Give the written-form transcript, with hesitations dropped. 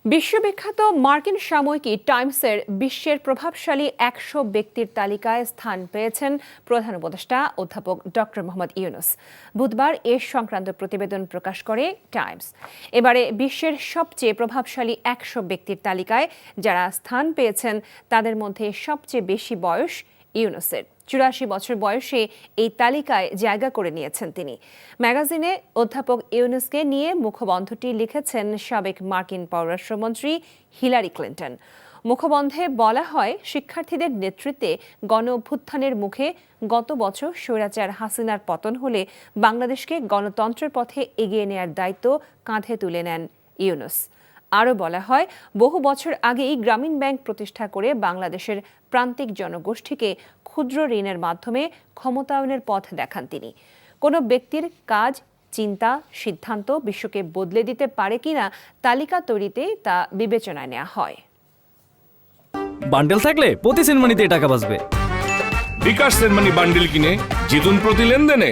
বিশ্ববিখ্যাত মার্কিন সাময়িকী টাইমসের বিশ্বের প্রভাবশালী ১০০ ব্যক্তির তালিকায় স্থান পেয়েছেন প্রধান উপদেষ্টা অধ্যাপক ডক্টর মোহাম্মদ ইউনূস। বুধবার এ সংক্রান্ত প্রতিবেদন প্রকাশ করে টাইমস। এবারে বিশ্বের সবচেয়ে প্রভাবশালী ১০০ ব্যক্তির তালিকায় যারা স্থান পেয়েছেন তাদের মধ্যে সবচেয়ে বেশি বয়স ইউনূসের। ৮৪ বছর বয়সে এই তালিকায় জায়গা করে নিয়েছেন তিনি। ম্যাগাজিনে অধ্যাপক ইউনূসকে নিয়ে মুখবন্ধটি লিখেছেন সাবেক মার্কিন পররাষ্ট্রমন্ত্রী হিলারি ক্লিন্টন। মুখবন্ধে বলা হয়, শিক্ষার্থীদের নেতৃত্বে গণ অভ্যুত্থানের মুখে গত বছর স্বৈরাচার হাসিনার পতন হলে বাংলাদেশকে গণতন্ত্রের পথে এগিয়ে নেয়ার দায়িত্ব কাঁধে তুলে নেন ইউনূস। আরও বলা হয়, বহু বছর আগেই গ্রামীণ ব্যাংক প্রতিষ্ঠা করে বাংলাদেশের প্রান্তিক জনগোষ্ঠীকে ক্ষুদ্র ঋণের মাধ্যমে ক্ষমতায়নের পথ দেখান তিনি। কোনো ব্যক্তির কাজ, চিন্তা, সিদ্ধান্ত বিশ্বকে বদলে দিতে পারে কিনা তালিকা তৈরিতে তা বিবেচনায় নেওয়া হয়। বান্ডেল থাকলে প্রতি সেনমানিতে টাকা বাঁচবে। বিকাশ সেনমানি বান্ডেল কিনে জিতুন প্রতি লেনদেনে।